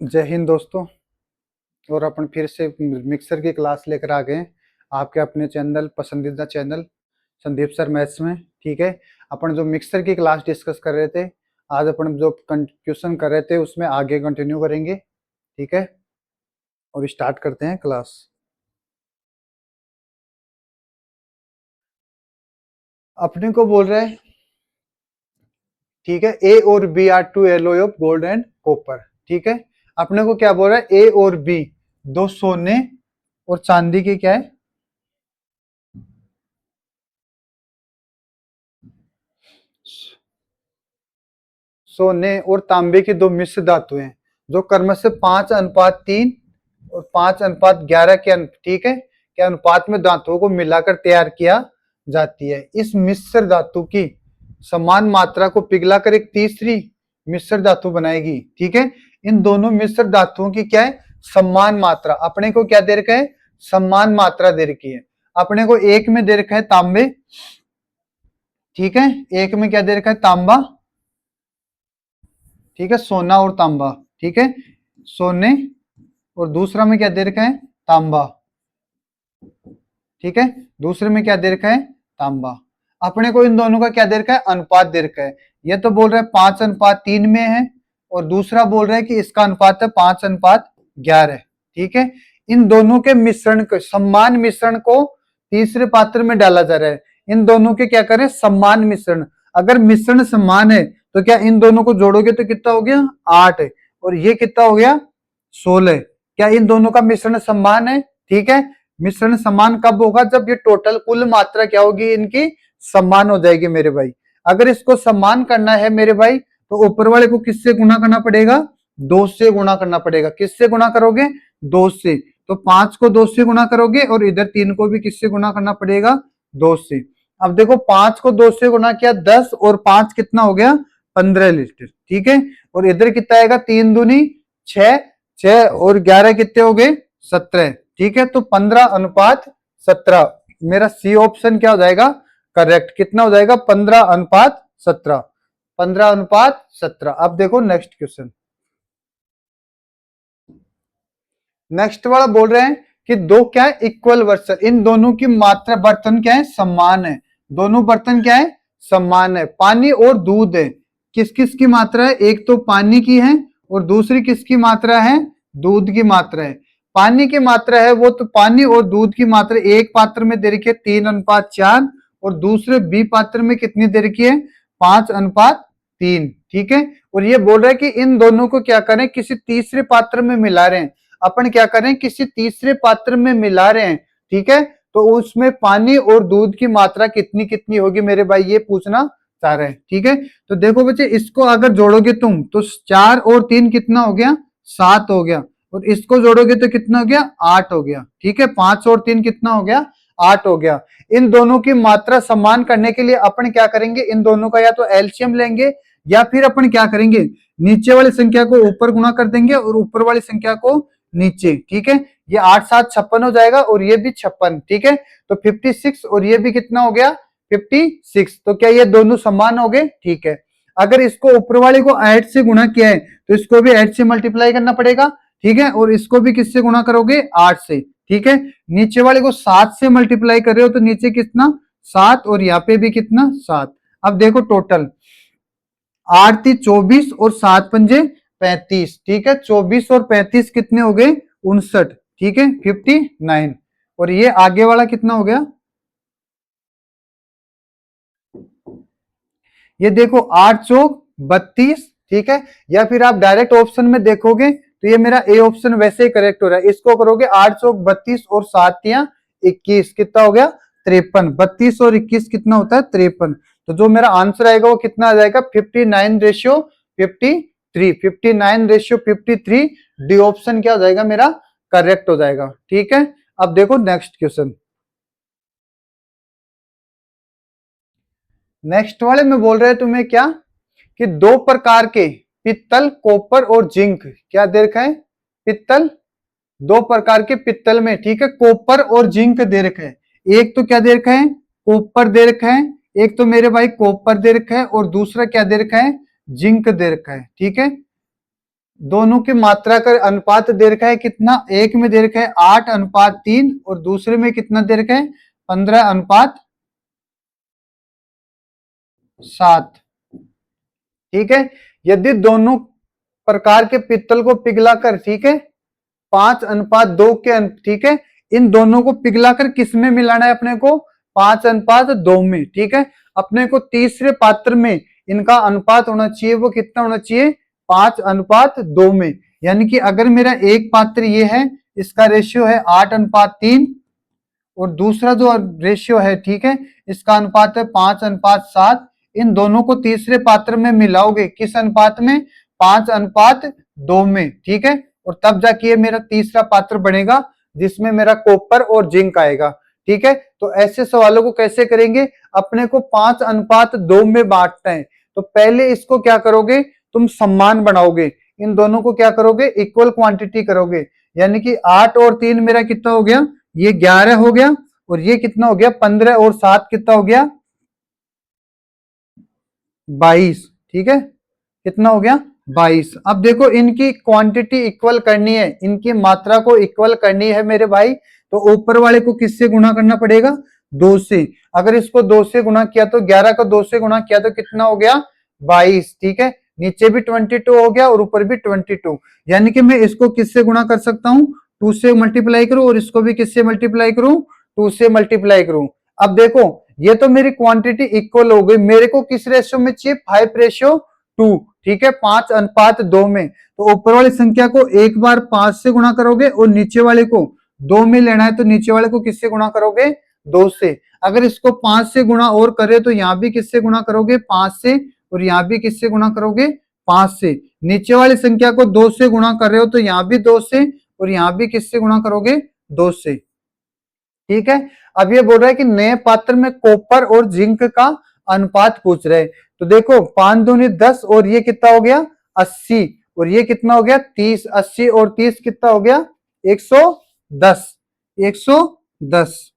जय हिंद दोस्तों। और अपन फिर से मिक्सर की क्लास लेकर आ गए हैं आपके अपने चैनल, पसंदीदा चैनल संदीप सर मैथ्स में। ठीक है, अपन जो मिक्सर की क्लास डिस्कस कर रहे थे, आज अपन जो क्वेश्चन कर रहे थे उसमें आगे कंटिन्यू करेंगे। ठीक है, और स्टार्ट करते हैं क्लास। अपने को बोल रहे हैं, ठीक है, ए और B are two alloy of gold and copper. ठीक है, अपने को क्या बोल रहा है, ए और बी दो सोने और चांदी के क्या है, सोने और तांबे की दो मिश्र धातु हैं जो क्रमशः 5:3 और 5:11 के ठीक है के अनुपात में धातुओं को मिलाकर तैयार किया जाती है। इस मिश्र धातु की समान मात्रा को पिघलाकर एक तीसरी मिश्र धातु बनाएगी। ठीक है, इन दोनों मिश्र धातुओं की क्या है, समान मात्रा। अपने को क्या दे रखा है, समान मात्रा दे रखी है। अपने को एक में दे रखा है तांबे, ठीक है, एक में क्या दे रखा है, तांबा, ठीक है, सोना और तांबा। ठीक है, सोने, और दूसरा में क्या दे रखा है, तांबा। ठीक है, दूसरे में क्या दे रखा है, तांबा। अपने को इन दोनों का क्या दे रखा है, अनुपात दे रखा है। ये तो बोल रहा है 5:3 में है, और दूसरा बोल रहा है कि इसका अनुपात है 5:11। ठीक है, इन दोनों के मिश्रण को, समान मिश्रण को तीसरे पात्र में डाला जा रहा है। इन दोनों के क्या करें, समान मिश्रण। अगर मिश्रण समान है तो क्या इन दोनों को जोड़ोगे तो कितना हो गया, 8, और ये कितना हो गया, 16। क्या इन दोनों का मिश्रण समान है। ठीक है, मिश्रण समान कब होगा, जब ये टोटल कुल मात्रा क्या होगी, इनकी समान हो जाएगी मेरे भाई। अगर इसको समान करना है मेरे भाई, तो ऊपर वाले को किससे गुणा करना पड़ेगा, 2 से गुणा करना पड़ेगा। किससे गुणा करोगे, 2 से। तो 5 को 2 से गुणा करोगे, और इधर 3 को भी किससे गुणा करना पड़ेगा, 2 से। अब देखो 5 को 2 से गुणा किया 10, और 5 कितना हो गया, 15 लीटर। ठीक है, और इधर कितना आएगा, 3 दूनी 6, 6 और 11 कितने हो गए, 17। ठीक है, तो 15:17 मेरा सी ऑप्शन क्या हो जाएगा, करेक्ट। कितना हो जाएगा, 15:17, 15:17। अब देखो नेक्स्ट क्वेश्चन। नेक्स्ट वाला बोल रहे हैं कि दो क्या है, इक्वल बर्तन, इन दोनों की मात्रा, बर्तन क्या है, समान है। दोनों बर्तन क्या है, समान है। पानी और दूध है, किस किस की मात्रा है, एक तो पानी की है और दूसरी किसकी मात्रा है, दूध की मात्रा है। पानी की मात्रा है वो तो, पानी और दूध की मात्रा एक पात्र में दे रखी है 3:4, और दूसरे बी पात्र में कितनी दे रखी है, 5:3। ठीक है, और ये बोल रहा है कि इन दोनों को क्या करें, किसी तीसरे पात्र में मिला रहे हैं। अपन क्या करें, किसी तीसरे पात्र में मिला रहे हैं। ठीक है, तो उसमें पानी और दूध की मात्रा कितनी कितनी होगी मेरे भाई, ये पूछना चाह रहे हैं। ठीक है, तो देखो बच्चे, इसको अगर जोड़ोगे तुम तो 4 और 3 कितना हो गया, 7 हो गया, और इसको जोड़ोगे तो कितना हो गया, 8 हो गया। ठीक है, 5 और 3 कितना हो गया, 8 हो गया। इन दोनों की मात्रा समान करने के लिए अपन क्या करेंगे, इन दोनों का या तो एलसीएम लेंगे, या फिर अपन क्या करेंगे, नीचे वाली संख्या को ऊपर गुणा कर देंगे और ऊपर वाली संख्या को नीचे। ठीक है, ये 8 7 56 हो जाएगा, और ये भी 56। ठीक है, तो 56, और ये भी कितना हो गया, 56। तो क्या ये दोनों समान हो गए। ठीक है, अगर इसको ऊपर वाले को 8 से गुणा किया है तो इसको भी 8 से मल्टीप्लाई करना पड़ेगा। ठीक है, और इसको भी किससे गुणा करोगे, 8 से। ठीक है, नीचे वाले को 7 से मल्टीप्लाई कर रहे हो तो नीचे कितना, 7, और यहाँ पे भी कितना, 7। अब देखो टोटल 8 3 24 और 7 पंजे 35। ठीक है, 24 और 35 कितने हो गए, 59। ठीक है, 59। और ये आगे वाला कितना हो गया, ये देखो 8 चौक 32। ठीक है, या फिर आप डायरेक्ट ऑप्शन में देखोगे तो ये मेरा ए ऑप्शन वैसे ही करेक्ट हो रहा है। इसको करोगे 8 चौक 32 और 7 या 21, कितना हो गया, 53। 32 और 21 कितना होता है, 53। तो जो मेरा आंसर आएगा वो कितना आ जाएगा, 59:53। 59:53, डी ऑप्शन क्या हो जाएगा मेरा, करेक्ट हो जाएगा। ठीक है, अब देखो नेक्स्ट क्वेश्चन। नेक्स्ट वाले में बोल रहे हैं तुम्हें क्या, कि दो प्रकार के पित्तल, कॉपर और जिंक, क्या दे रखा है, पित्तल, दो प्रकार के पित्तल में, ठीक है, कॉपर और जिंक दे रखा है। एक तो क्या दे रखा है, कॉपर दे रखा है, एक तो मेरे भाई कॉपर दे रखा है, और दूसरा क्या दे रखा है, जिंक दे रखा है। ठीक है, दोनों की मात्रा का अनुपात दे रखा है कितना, एक में दे रखा है 8:3 और दूसरे में कितना दे रखा है 15:7। ठीक है, यदि दोनों प्रकार के पित्तल को पिघलाकर, ठीक है, 5:2 के ठीक है, इन दोनों को पिघलाकर किस में मिलाना है अपने को, 5:2 में। ठीक है, अपने को तीसरे पात्र में इनका अनुपात होना चाहिए, वो कितना होना चाहिए, 5:2 में। यानी कि अगर मेरा एक पात्र ये है, इसका रेशियो है 8:3 और दूसरा जो रेशियो है, ठीक है, इसका अनुपात है 5:7। इन दोनों को तीसरे पात्र में मिलाओगे, किस अनुपात में, 5:2 में। ठीक है, और तब जाके ये मेरा तीसरा पात्र बनेगा जिसमें मेरा कॉपर और जिंक आएगा। ठीक है, तो ऐसे सवालों को कैसे करेंगे, अपने को 5:2 में बांटना है। तो पहले इसको क्या करोगे, तुम समान बनाओगे, इन दोनों को क्या करोगे, इक्वल क्वांटिटी करोगे। यानी कि 8 और 3 मेरा कितना हो गया, ये 11 हो गया, और ये कितना हो गया, 15 और 7 कितना हो गया, 22। ठीक है, कितना हो गया, 22। अब देखो इनकी क्वांटिटी इक्वल करनी है, इनकी मात्रा को इक्वल करनी है मेरे भाई, तो ऊपर वाले को किससे गुणा करना पड़ेगा, 2 से। अगर इसको 2 से गुणा किया तो 11 को 2 से गुणा किया तो कितना हो गया, 22। ठीक है, नीचे भी 22 हो गया और ऊपर भी 22। यानी कि मैं इसको किससे गुणा कर सकता हूं, 2 से मल्टीप्लाई करूं, और इसको भी किससे मल्टीप्लाई करूं, 2 से मल्टीप्लाई करूं। अब देखो ये तो मेरी क्वांटिटी इक्वल हो गई, मेरे को किस रेशियो में चाहिए, 5:2। ठीक है, 5:2 में। तो ऊपर वाली संख्या को एक बार 5 से गुणा करोगे और नीचे वाले को 2 में लेना है, तो नीचे वाले को किससे गुणा करोगे, 2 से। अगर इसको 5 से गुणा और करे तो यहां भी किससे गुणा करोगे, 5 से, और यहां भी किससे गुणा करोगे, 5 से। नीचे वाली संख्या को 2 से गुणा कर रहे हो तो यहां भी 2 से, और यहां भी किससे गुणा करोगे, 2 से। ठीक है, अब ये बोल रहा है कि नए पात्र में कॉपर और जिंक का अनुपात पूछ रहे हैं। तो देखो 5 दूनी 10 और ये कितना हो गया, 80, और ये कितना हो गया, 30। 80 और 30 कितना हो गया, 110। 110।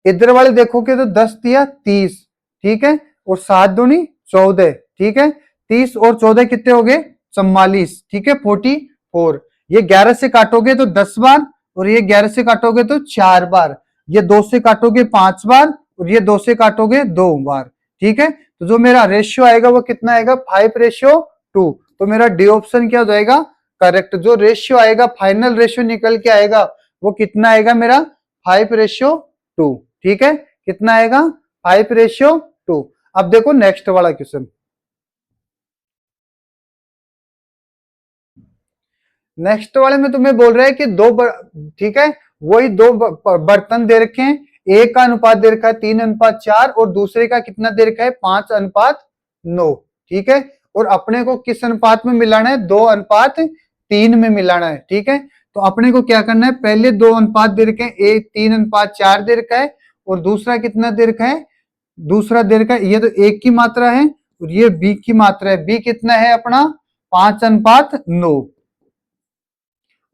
इधर वाले देखोगे तो 10 दिया 30। ठीक है, और 7 दूनी 14। ठीक है, 30 और 14 कितने हो गए, 44। ठीक है, 44। ये 11 से काटोगे तो 10 बार, और ये 11 से काटोगे तो 4 बार। ये 2 से काटोगे 5 बार, और ये 2 से काटोगे 2 बार। ठीक है, तो जो मेरा रेशियो आएगा वो कितना आएगा, 5:2। तो मेरा डी ऑप्शन क्या हो जाएगा, करेक्ट। जो रेशियो आएगा, फाइनल रेशियो निकल के आएगा वो कितना आएगा मेरा, 5:2। ठीक है, कितना आएगा, 5:2। अब देखो नेक्स्ट वाला क्वेश्चन। नेक्स्ट वाले में तुम्हें बोल रहा है कि ठीक है, वही दो बर्तन दे रखे हैं, एक का अनुपात दे रखा है 3:4 और दूसरे का कितना दे रखा है, 5:9। ठीक है, और अपने को किस अनुपात में मिलाना है, 2:3 में मिलाना है। ठीक है, तो अपने को क्या करना है, पहले 2 अनुपात दे रखे हैं, एक 3:4 दे रखा है, और दूसरा कितना दे रखा है, दूसरा दे रखा है, ये तो एक की मात्रा है और ये बी की मात्रा है। बी कितना है अपना, 5:9।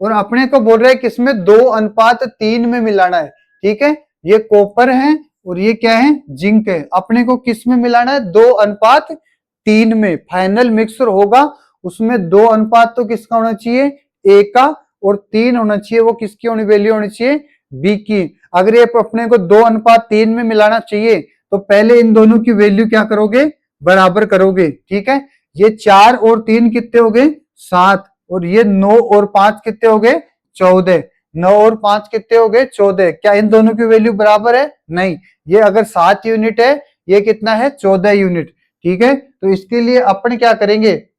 और अपने को बोल रहा है कि इसमें 2:3 में मिलाना है। ठीक है, ये कॉपर है और ये क्या है, जिंक है। अपने को किस में मिलाना है, 2:3 में। फाइनल मिक्सर होगा उसमें 2 अनुपात तो किसका होना चाहिए, ए का, और 3 होना चाहिए, वो किसकी होनी, वैल्यू होनी चाहिए, बी की। अगर ये अपने को 2:3 में मिलाना चाहिए तो पहले इन दोनों की वैल्यू क्या करोगे, बराबर करोगे। ठीक है, ये 4 और 3 कितने हो गए, 7, और ये 9 और 5 कितने हो गए, 14। 9 और 5 कितने हो गए, 14। क्या इन दोनों की वैल्यू बराबर है, नहीं। ये अगर 7 यूनिट है, ये कितना है, 14 यूनिट। ठीक है, तो इसके लिए अपन क्या करेंगे,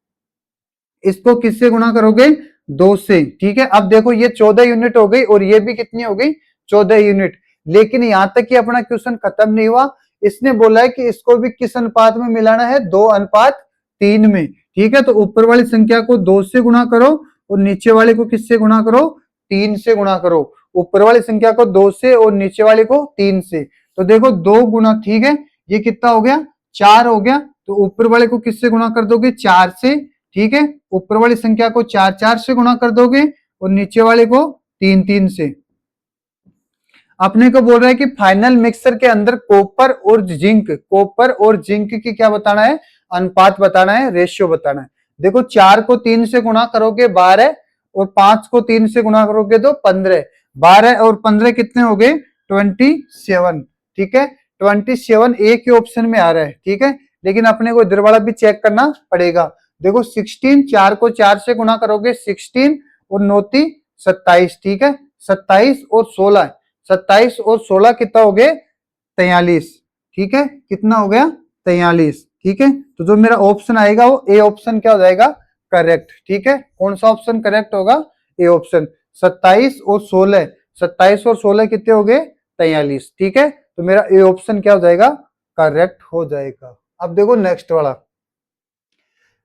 इसको किससे गुणा करोगे, 2 से। ठीक है, अब देखो ये 14 यूनिट हो गई और ये भी कितनी हो गई, 14 यूनिट। लेकिन यहां तक कि अपना क्वेश्चन खत्म नहीं हुआ, इसने बोला है कि इसको भी किस अनुपात में मिलाना है, 2:3 में। ठीक है, तो ऊपर वाली संख्या को 2 से गुणा करो और नीचे वाले को किससे गुणा करो, 3 से गुणा करो। ऊपर वाली संख्या को 2 से और नीचे वाले को 3 से। तो देखो 2 गुना, ठीक है, ये कितना हो गया, 4 हो गया। तो ऊपर वाले को किससे गुणा कर दोगे, 4 से। ठीक है, ऊपर वाली संख्या को 4 से गुणा कर दोगे और नीचे वाले को 3 से। अपने को बोल रहा है कि फाइनल मिक्सर के अंदर कॉपर और जिंक की क्या बताना है, अनुपात बताना है, रेशियो बताना है। देखो 4 को 3 से गुणा करोगे 12 और 5 को 3 से गुणा करोगे तो 15। 12 और 15 कितने हो गए? 27। ठीक है, 27 एक ही ऑप्शन में आ रहा है। ठीक है, लेकिन अपने को इधर वाला भी चेक करना पड़ेगा। देखो 16, 4 को 4 से गुणा करोगे 16 और 9 27। ठीक है, 27 और 16, 27 और 16 कितना हो गए? 43। ठीक है, कितना हो गया? 43। ठीक है, तो जो मेरा ऑप्शन आएगा वो ए ऑप्शन क्या हो जाएगा? करेक्ट। ठीक है, कौन सा ऑप्शन करेक्ट होगा? A option. 27 और 16, 27 और 16 कितने हो गए? 43। ठीक है, तो मेरा ए ऑप्शन क्या हो जाएगा? करेक्ट हो जाएगा। अब देखो नेक्स्ट वाला।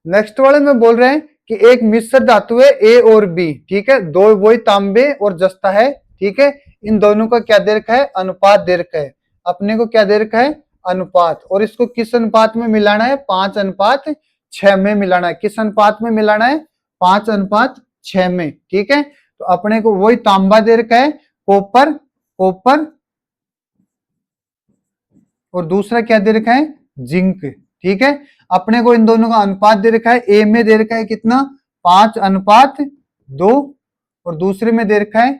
नेक्स्ट वाले में बोल रहे हैं कि एक मिश्र धातु है ए और बी। ठीक है, दो वही तांबे और जस्ता है। ठीक है, इन दोनों का क्या दे रखा है? अनुपात दे रखा है। अपने को क्या दे रखा है? अनुपात। और इसको किस अनुपात में मिलाना है? 5:6 में मिलाना है। किस अनुपात में मिलाना है? 5:6 में। ठीक है, तो अपने को वही तांबा दे रखा है, कॉपर, कॉपर, और दूसरा क्या दे रखा है? जिंक। ठीक है, अपने को इन दोनों का अनुपात दे रखा है। ए में दे रखा है कितना? 5:2, और दूसरे में दे रखा है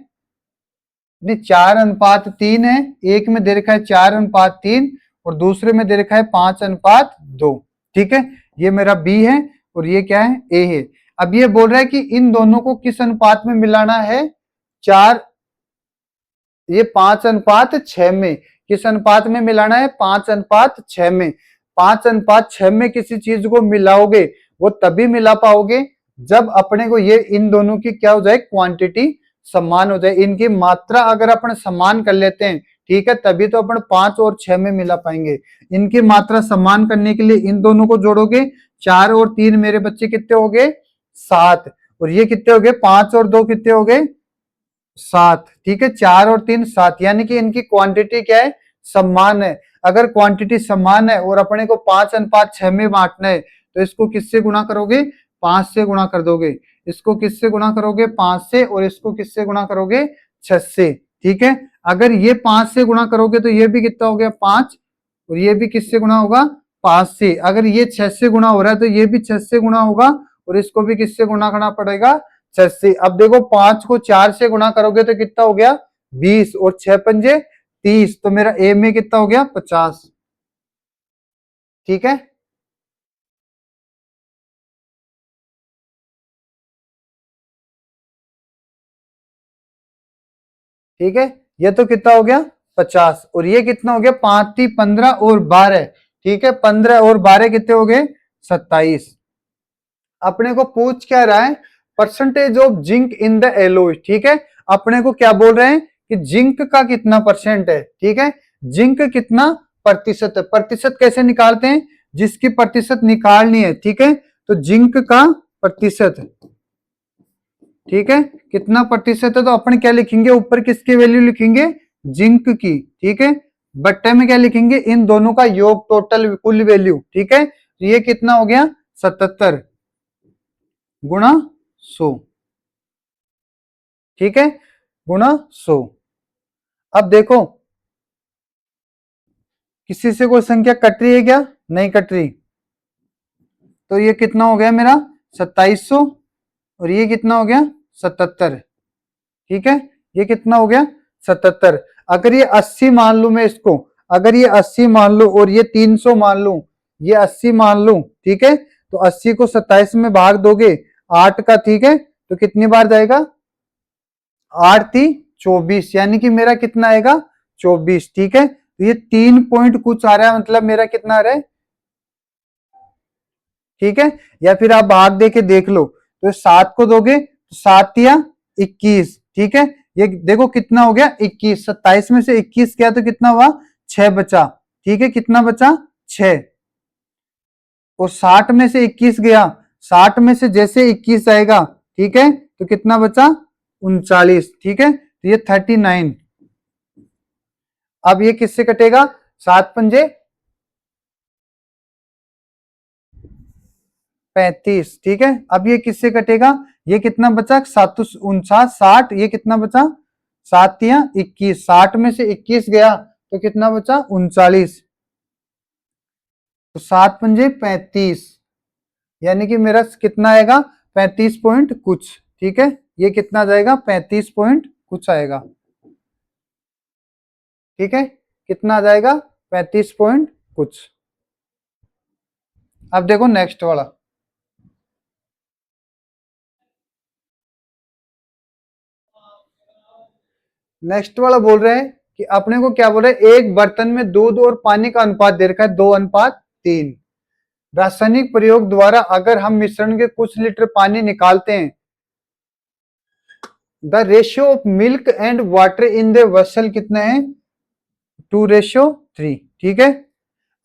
4:3 है। एक में दे रखा है 4:3 और दूसरे में दे रखा है 5:2। ठीक है, ये मेरा बी है और ये क्या है? ए है। अब ये बोल रहा है कि इन दोनों को किस अनुपात में मिलाना है? 4, ये 5:6 में। किस अनुपात में मिलाना है? 5:6 में। 5:6 में किसी चीज को मिलाओगे वो तभी मिला पाओगे जब अपने को ये इन दोनों की क्या हो जाए? क्वांटिटी समान हो जाए। इनकी मात्रा अगर अपन समान कर लेते हैं, ठीक है, तभी तो अपन 5 और 6 में मिला पाएंगे। इनकी मात्रा समान करने के लिए इन दोनों को जोड़ोगे, 4 और 3 मेरे बच्चे कितने हो गए? 7। और ये कितने हो गए? 5 और 2 कितने हो गए? 7। ठीक है, 4 और 3 7, यानी कि इनकी क्वांटिटी क्या है? समान है। अगर क्वांटिटी समान है और अपने को 5:6 में बांटना है तो इसको किससे गुणा करोगे? 5 से गुणा कर दोगे। इसको किससे गुणा करोगे? 5 से। और इसको किससे गुणा करोगे? 6 से। ठीक है, अगर ये 5 से गुणा करोगे तो ये भी कितना हो गया? 5। और ये भी किससे गुणा होगा? 5 से। अगर ये 6 से गुणा हो रहा है तो ये भी 6 से गुणा होगा और इसको भी किससे गुणा करना पड़ेगा? 6 से। अब देखो 5 को 4 से गुणा करोगे तो कितना हो गया? 20 और 6 पंजे 30। तो मेरा ए में कितना हो गया? 50। ठीक है, ठीक है, ये तो कितना हो गया? 50। और ये कितना हो गया? 5 × 15 और 12। ठीक है, 15 और 12 कितने हो गए? 27। अपने को पूछ क्या रहा है? Percentage of zinc in the alloy. ठीक है, अपने को क्या बोल रहे हैं कि जिंक का कितना परसेंट है? ठीक है, जिंक कितना प्रतिशत है? प्रतिशत कैसे निकालते हैं? जिसकी प्रतिशत निकालनी है, ठीक है, तो जिंक का प्रतिशत, ठीक है, कितना प्रतिशत है? तो अपन क्या लिखेंगे? ऊपर किसकी वैल्यू लिखेंगे? जिंक की। ठीक है, बट्टे में क्या लिखेंगे? इन दोनों का योग, टोटल कुल वैल्यू। ठीक है, तो ये कितना हो गया? 77 गुणा 100। ठीक है, गुणा 100। अब देखो किसी से कोई संख्या कट रही है क्या? नहीं कट रही। तो ये कितना हो गया मेरा? 2700। और ये कितना हो गया? 77। ठीक है, ये कितना हो गया? 77। अगर ये 80 मान लू मैं इसको, अगर ये 80 मान लू और ये 300 मान लू, ये 80 मान लू, ठीक है, तो 80 को 27 में भाग दोगे 8 का, ठीक है, तो कितनी बार जाएगा? 8 × 24, यानी कि मेरा कितना आएगा? 24। ठीक है, तो ये 3 पॉइंट कुछ आ रहा है, मतलब मेरा कितना आ रहा है? ठीक है, या फिर आप भाग दे के देख लो, तो 7 को दोगे तो 7 या 21। ठीक है, ये देखो कितना हो गया? 21। 27 में से 21 गया तो कितना हुआ? 6 बचा। ठीक है, कितना बचा? 6। और 60 में से 21 गया, 60 में से जैसे 21 आएगा, ठीक है, तो कितना बचा? 39। ठीक है, तो ये 39। अब ये किससे कटेगा? 7 पंजे 35। ठीक है, अब ये किससे कटेगा? ये कितना बचा? 7×49 60। ये कितना बचा? 7 या 21। 60 में से 21 गया तो कितना बचा? 39। तो 7 पंजे 35, यानी कि मेरा कितना आएगा 35 पॉइंट कुछ। ठीक है, ये कितना आ जाएगा 35 पॉइंट कुछ आएगा। ठीक है, कितना आ जाएगा 35 पॉइंट कुछ। अब देखो नेक्स्ट वाला। नेक्स्ट वाला बोल रहे हैं कि अपने को क्या बोल रहे हैं, एक बर्तन में दूध और पानी का अनुपात दे रखा है 2:3। रासायनिक प्रयोग द्वारा अगर हम मिश्रण के कुछ लीटर पानी निकालते हैं, the ratio of milk and water in the vessel कितना है 2:3। ठीक है,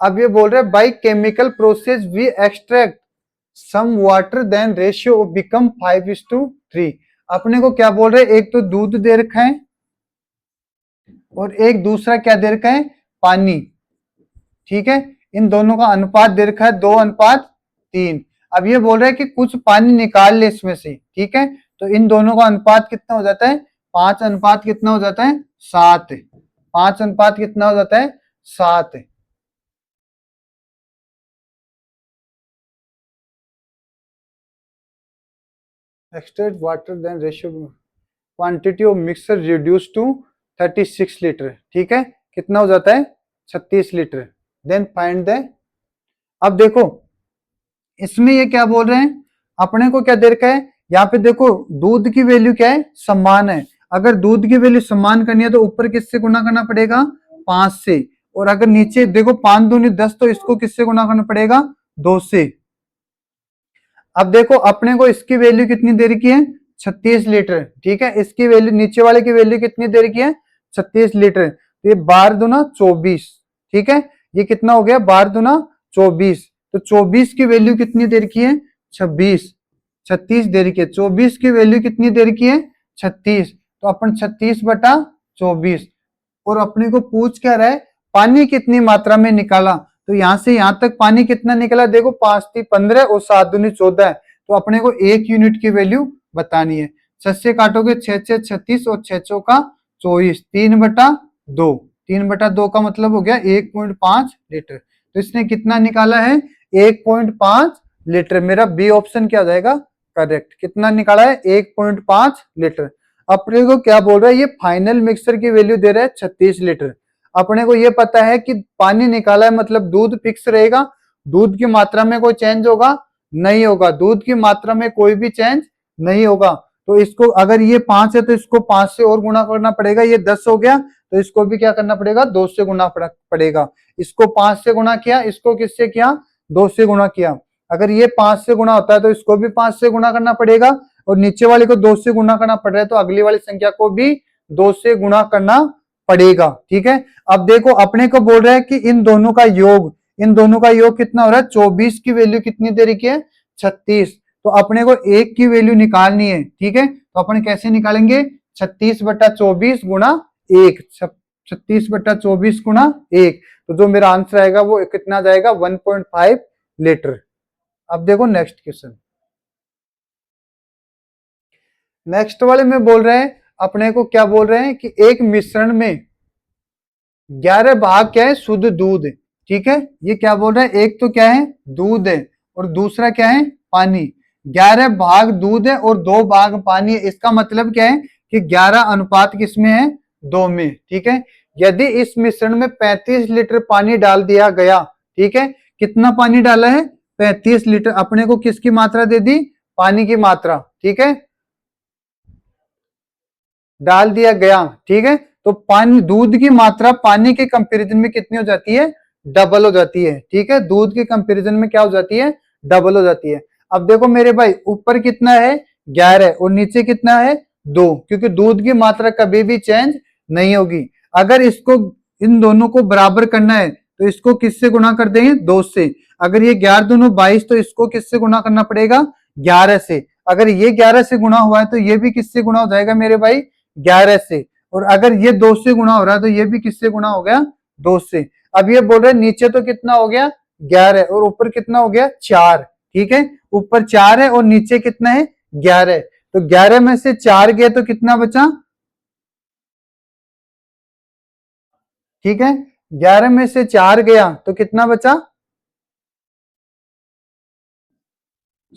अब ये बोल रहे हैं by chemical process we extract some water then ratio become 5:3। अपने को क्या बोल रहे हैं, एक तो दूध दे रखा है और एक दूसरा क्या दे रखा है, पानी। ठीक है, इन दोनों का अनुपात दे रखा है 2:3। अब ये बोल रहा है कि कुछ पानी निकाल ले इसमें से। ठीक है, तो इन दोनों का अनुपात कितना हो जाता है, 5 अनुपात कितना हो जाता है 7। 5 अनुपात कितना हो जाता है 7। Extract water then ratio quantity of mixer reduce to 36 litre. ठीक है, कितना हो जाता है 36 लीटर। Then find the. अब देखो इसमें ये क्या बोल रहे हैं, अपने को क्या दे रखा है, यहाँ पे देखो दूध की वैल्यू क्या है, समान है। अगर दूध की वैल्यू समान करनी है तो ऊपर किससे गुना करना पड़ेगा, 5 से। और अगर नीचे देखो 5 दूनी 10, तो इसको किससे गुना करना पड़ेगा, 2 से। अब देखो अपने को इसकी वैल्यू कितनी दे रखी है, 36 लीटर। ठीक है, इसकी वैल्यू नीचे वाले की वैल्यू कितनी दे रखी है, 36 लीटर। तो ये 12 दूना 24। ठीक है, ये कितना हो गया 12 दूना 24। तो 24 की वैल्यू कितनी दे रखी है 26। 36 दे रखी है, 24 की वैल्यू कितनी दे रखी है 36। तो अपन 36/24। और अपने को पूछ क्या रहा है, पानी कितनी मात्रा में निकाला। तो यहां से यहां तक पानी कितना निकला, देखो 5×3 = 15 और 7×2 = 14 है। तो अपने को 1 यूनिट की वैल्यू बतानी है। 6 से काटोगे 6×6 = 36 और 6×4 = 24। 3/2। 3/2 का मतलब हो गया 1.5 लीटर। तो इसने कितना निकाला है 1.5 लीटर। मेरा बी ऑप्शन क्या हो जाएगा करेक्ट। कितना निकाला है 1.5 लीटर। अपने को क्या बोल रहा है, ये फाइनल मिक्सर की वैल्यू दे रहा है 36 लीटर। अपने को ये पता है कि पानी निकाला है मतलब दूध फिक्स रहेगा, दूध की मात्रा में कोई चेंज होगा नहीं होगा, दूध की मात्रा में कोई भी चेंज नहीं होगा। तो इसको अगर ये 5 है तो इसको 5 से और गुणा करना पड़ेगा, ये 10 हो गया तो इसको भी क्या करना पड़ेगा 2 से गुणा पड़ेगा। इसको 5 से गुणा किया, इसको किससे किया 2 से गुणा किया। अगर ये 5 से गुणा होता है तो इसको भी 5 से गुणा करना पड़ेगा, और नीचे वाले को 2 से गुणा करना पड़ रहा है तो अगली वाली संख्या को भी 2 से गुणा करना पड़ेगा। ठीक है, अब देखो अपने को बोल रहा है कि इन दोनों का योग, इन दोनों का योग कितना हो रहा है, 24 की वैल्यू कितनी दे रखी है 36। तो अपने को 1 की वैल्यू निकालनी है। ठीक है, तो अपन कैसे निकालेंगे 36/24 गुणा 1। 36/24 गुणा 1। तो जो मेरा आंसर आएगा वो कितना जाएगा 1.5 लीटर। अब देखो नेक्स्ट क्वेश्चन। नेक्स्ट वाले में बोल रहे हैं, अपने को क्या बोल रहे हैं कि एक मिश्रण में 11 भाग क्या है शुद्ध दूध। ठीक है, ये क्या बोल रहे हैं, एक तो क्या है दूध है और दूसरा क्या है पानी। 11 भाग दूध है और 2 भाग पानी है। इसका मतलब क्या है कि 11 अनुपात किसमें है 2 में। ठीक है, यदि इस मिश्रण में 35 लीटर पानी डाल दिया गया। ठीक है, कितना पानी डाला है 35 लीटर। अपने को किसकी मात्रा दे दी, पानी की मात्रा। ठीक है, डाल दिया गया। ठीक है, तो पानी दूध की मात्रा पानी के कंपैरिजन में कितनी हो जाती है, डबल हो जाती है। ठीक है, दूध के कंपैरिजन में क्या हो जाती है, डबल हो जाती है। अब देखो मेरे भाई ऊपर कितना है 11 और नीचे कितना है 2, क्योंकि दूध की मात्रा कभी भी चेंज नहीं होगी। अगर इसको इन दोनों को बराबर करना है तो इसको किससे गुणा कर देंगे 2 से। अगर ये 11 दूनी 22 तो इसको किससे गुणा करना पड़ेगा 11 से। अगर ये 11 से गुणा हुआ है तो ये भी किससे गुणा हो जाएगा मेरे भाई 11 से। और अगर ये 2 से गुणा हो रहा है तो ये भी किससे गुणा हो गया 2 से। अब ये बोल रहे हैं नीचे तो कितना हो गया 11 और ऊपर कितना हो गया 4। ठीक है, ऊपर 4 है और नीचे कितना है 11। तो 11 में से 4 गए तो कितना बचा। ठीक है, 11 में से 4 गया तो कितना बचा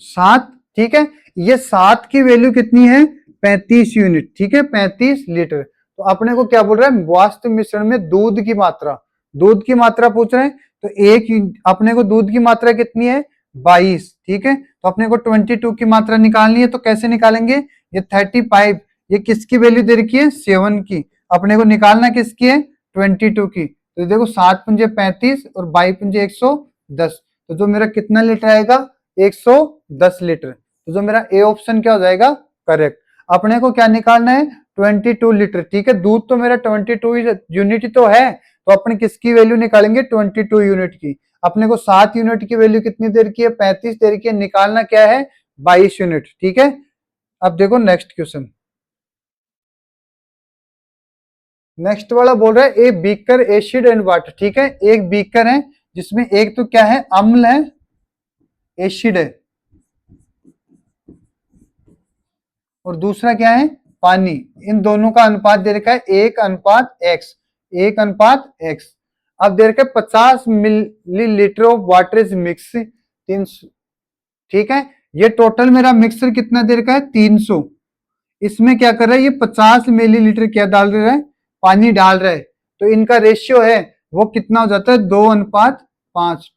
7, ठीक है। ये 7 की वैल्यू कितनी है, 35 यूनिट, ठीक है, 35 लीटर। तो अपने को क्या बोल रहा है, वास्तु मिश्रण में दूध की मात्रा, दूध की मात्रा पूछ रहे हैं। तो अपने को दूध की मात्रा कितनी है, 22, ठीक है। तो अपने को 22 की मात्रा निकालनी है, तो कैसे निकालेंगे, ये 35, ये किसकी वैल्यू दे रखी है, 7 की, अपने को निकालना किसकी है, 22 की। तो देखो 7 पंजे 35 और 22 पंजे 110, तो जो मेरा कितना लीटर आएगा, 110 लीटर। तो जो मेरा ए ऑप्शन क्या हो जाएगा, करेक्ट। अपने को क्या निकालना है, 22 लीटर, ठीक है। दूध तो मेरा 22 यूनिट तो है, तो अपने किसकी वैल्यू निकालेंगे, 22 यूनिट की। अपने को 7 यूनिट की वैल्यू कितनी देर की है, 35 देर की है, निकालना क्या है, 22 यूनिट, ठीक है। अब देखो नेक्स्ट क्वेश्चन। नेक्स्ट वाला बोल रहा है a beaker acid and water, ठीक है। एक बीकर है जिसमें एक तो क्या है, अम्ल है, एसिड है, और दूसरा क्या है, पानी। इन दोनों का अनुपात दे रखा है 1:x, 1:x। अब दे रखा है 50 millilitre of water is mix 300, ठीक है। ये टोटल मेरा मिक्सर कितना दे रखा है, 300। इसमें क्या कर रहा है, ये 50 मिलीलीटर क्या डाल रहा है, पानी डाल रहा है। तो इनका रेशियो है वो कितना हो जाता है, 2:5,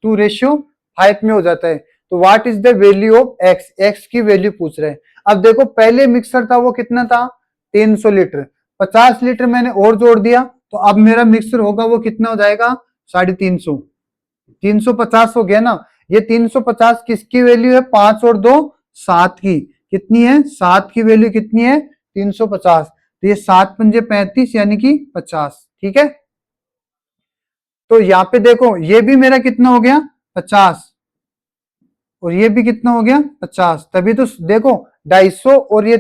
2:5 में हो जाता है। तो what is the value of x, x की वैल्यू पूछ रहे हैं। अब देखो पहले मिक्सर था वो कितना था, 300 लीटर, 50 लीटर मैंने और जोड़ दिया, तो अब मेरा मिक्सर होगा वो कितना हो जाएगा, 350, 350 हो गया ना। ये 350 किसकी वैल्यू है, 5 और 2 7 की, कितनी है, 7 की वैल्यू कितनी है, 350। तो ये 7 पंजे 35 यानी कि 50, ठीक है। तो यहाँ पे देखो ये भी मेरा कितना हो गया, 50, और ये भी कितना हो गया, 50। तभी तो देखो 250 और ये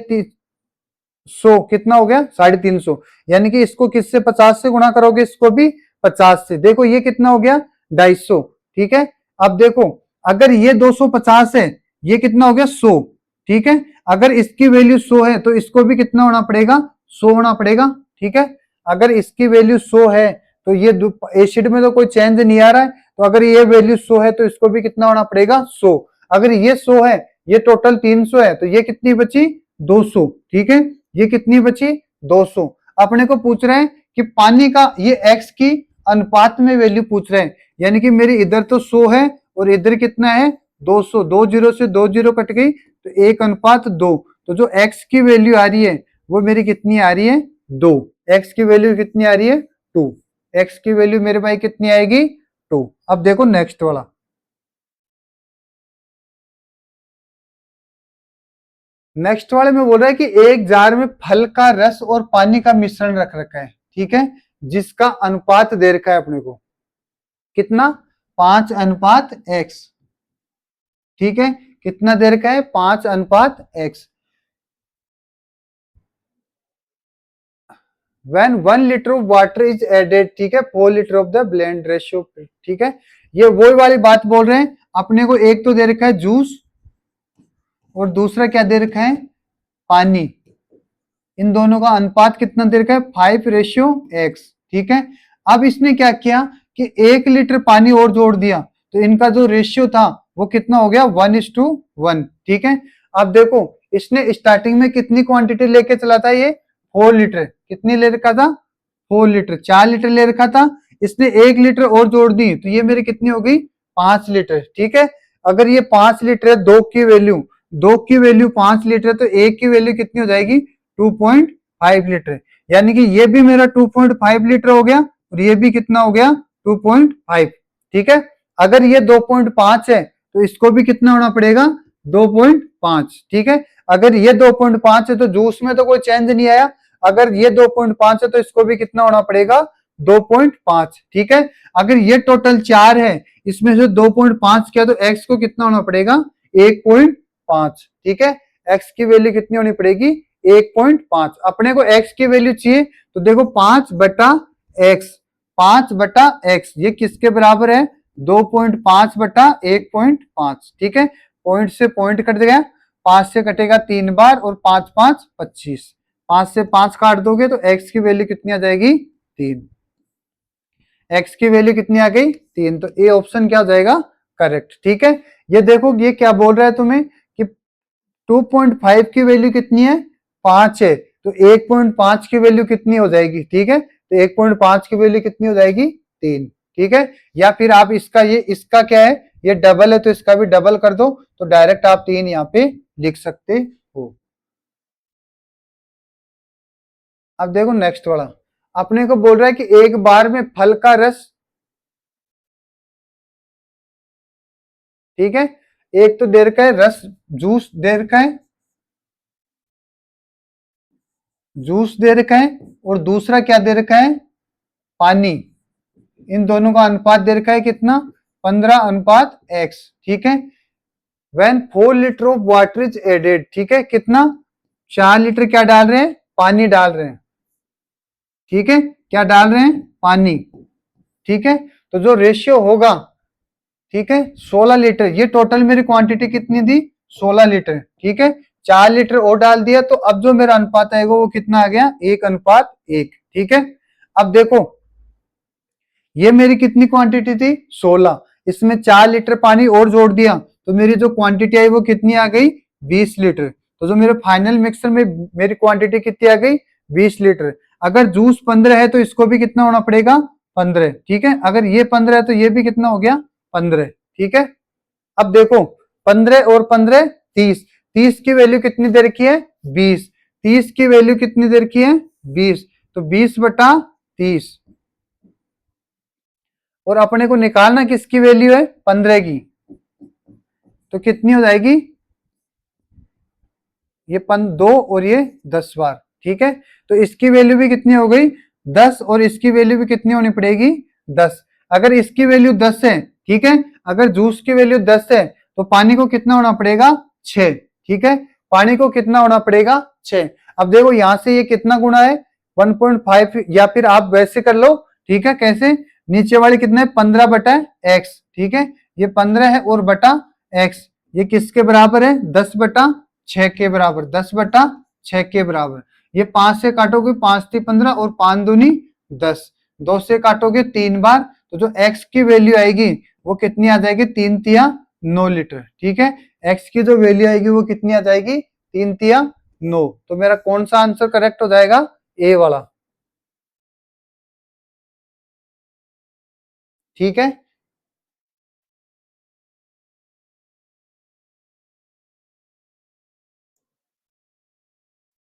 100 कितना हो गया, 350। यानी कि इसको किससे, 50 से गुणा करोगे, इसको भी 50 से। देखो ये कितना हो गया, 250, ठीक है। अब देखो अगर ये 250 है, ये कितना हो गया, 100, ठीक है। अगर इसकी वैल्यू 100 है तो इसको भी कितना होना पड़ेगा, 100 होना पड़ेगा, ठीक है। अगर इसकी वैल्यू 100 है तो ये एसिड में तो कोई चेंज नहीं आ रहा है, तो अगर ये वैल्यू 100 है तो इसको भी कितना होना पड़ेगा, 100। अगर ये 100 है, ये टोटल 300 है, तो ये कितनी बची, 200, ठीक है। ये कितनी बची, 200। अपने को पूछ रहे हैं कि पानी का ये x की अनुपात में वैल्यू पूछ रहे हैं, यानी कि मेरी इधर तो 100 है और इधर कितना है, 200, 2 जीरो से 2 जीरो कट गई, तो 1:2। तो जो x की वैल्यू आ रही है वो मेरी कितनी आ रही है, 2। x की वैल्यू कितनी आ रही है, 2। x की वैल्यू मेरे भाई कितनी आएगी, 2। अब देखो नेक्स्ट वाला। नेक्स्ट वाले में बोल रहा है कि एक जार में फल का रस और पानी का मिश्रण रख रखा है, ठीक है, जिसका अनुपात दे रखा है अपने को कितना, 5:x, ठीक है। कितना दे रखा है, 5:x। When 1 liter of water is added, ठीक है, 4 liter of the blend ratio, ठीक है। ये वही वाली बात बोल रहे हैं, अपने को एक तो दे रखा है जूस और दूसरा क्या दे रखा है, पानी। इन दोनों का अनुपात कितना दे रखा है, 5:x, ठीक है। अब इसने क्या किया कि 1 लीटर पानी और जोड़ दिया, तो इनका जो रेशियो था वो कितना हो गया, 1:1, ठीक है। अब देखो इसने स्टार्टिंग में कितनी क्वांटिटी लेके चला था, ये 4 लीटर, कितनी ले रखा था, 4 लीटर, 4 लीटर ले रखा था। इसने 1 लीटर और जोड़ दी, तो ये मेरी कितनी हो गई, 5 लीटर, ठीक है। अगर ये 5 लीटर है, दो की वैल्यू 5 लीटर है, तो एक की वैल्यू कितनी हो जाएगी, 2.5 लीटर। यानी कि ये भी मेरा 2.5 लीटर हो गया और ये भी कितना हो गया, 2.5, ठीक है। अगर ये 2.5 है तो इसको भी कितना होना पड़ेगा, 2.5, ठीक है। अगर ये 2.5 है तो जूस में तो कोई चेंज नहीं आया, अगर ये 2.5 है तो इसको भी कितना होना पड़ेगा, 2.5, ठीक है। अगर ये टोटल 4 है, इसमें से 2.5 किया तो x को कितना होना पड़ेगा, 1.5, ठीक है। x की वैल्यू कितनी होनी पड़ेगी, 1.5। अपने को x की वैल्यू चाहिए, तो देखो 5/x, 5/x ये किसके बराबर है, 2.5/1.5, ठीक है। पॉइंट से पॉइंट कट गया, 5 से कटेगा 3 बार और 5×5 = 25, 5 से 5 काट दोगे तो x की वैल्यू कितनी आ जाएगी, 3। x की वैल्यू कितनी आ गई, 3। तो ए ऑप्शन क्या हो जाएगा, करेक्ट, ठीक है। ये देखो ये क्या बोल रहा है तुम्हें कि 2.5 की वैल्यू कितनी है, 5 है, तो 1.5 की वैल्यू कितनी हो जाएगी, ठीक है, तो 1.5 की वैल्यू कितनी हो जाएगी, 3, ठीक है। या फिर आप इसका क्या है, ये डबल है तो इसका भी डबल कर दो, तो डायरेक्ट आप 3 यहाँ पे लिख सकते हो। अब देखो नेक्स्ट वाला, अपने को बोल रहा है कि एक बार में फल का रस, ठीक है, एक तो दे रखा है रस, जूस दे रखा है, जूस दे रखा है, और दूसरा क्या दे रखा है, पानी। इन दोनों का अनुपात दे रखा है कितना, 15:x, ठीक है। When 4 litre of water is added, ठीक है, कितना, 4 लीटर क्या डाल रहे हैं, पानी डाल रहे हैं, ठीक है, क्या डाल रहे हैं, पानी, ठीक है। तो जो रेशियो होगा, ठीक है, 16 लीटर, ये टोटल मेरी क्वांटिटी कितनी थी, 16 लीटर, ठीक है। 4 लीटर और डाल दिया, तो अब जो मेरा अनुपात आएगा वो कितना आ गया, 1:1, ठीक है। अब देखो ये मेरी कितनी क्वांटिटी थी, 16, इसमें 4 लीटर पानी और जोड़ दिया, तो मेरी जो क्वांटिटी आई वो कितनी आ गई, 20 लीटर। तो जो मेरे फाइनल मिक्सर में मेरी क्वांटिटी कितनी आ गई, 20 लीटर। अगर जूस 15 है तो इसको भी कितना होना पड़ेगा, 15, ठीक है। अगर ये 15 है तो ये भी कितना हो गया, 15, ठीक है। अब देखो 15 और 15 30, 30 की वैल्यू कितनी दे रखी है, 20, 30 की वैल्यू कितनी दे रखी है, 20, तो 20/30, और अपने को निकालना किसकी वैल्यू है, 15 की, तो कितनी हो जाएगी, ये 2 और ये 10 बार, ठीक है। तो इसकी वैल्यू भी कितनी हो गई, 10, और इसकी वैल्यू भी कितनी होनी पड़ेगी, 10। अगर इसकी वैल्यू 10 है, ठीक है, अगर जूस की वैल्यू 10 है तो पानी को कितना होना पड़ेगा, 6, ठीक है, पानी को कितना होना पड़ेगा, 6। अब देखो यहां से ये कितना गुना है, 1.5, या फिर आप वैसे कर लो, ठीक है, कैसे, नीचे वाली कितना है, 15/x, ठीक है, ये 15 है और बटा x, ये किसके बराबर है, 10/6 के बराबर, 10/6 के बराबर। ये 5 से काटोगे, 5 × 15 और 5 दूनी 10, 2 से काटोगे 3 बार, तो जो x की वैल्यू आएगी वो कितनी आ जाएगी, 3 × 9 लीटर, ठीक है। x की जो वैल्यू आएगी वो कितनी आ जाएगी, 3 × 9। तो मेरा कौन सा आंसर करेक्ट हो जाएगा, ए वाला, ठीक है।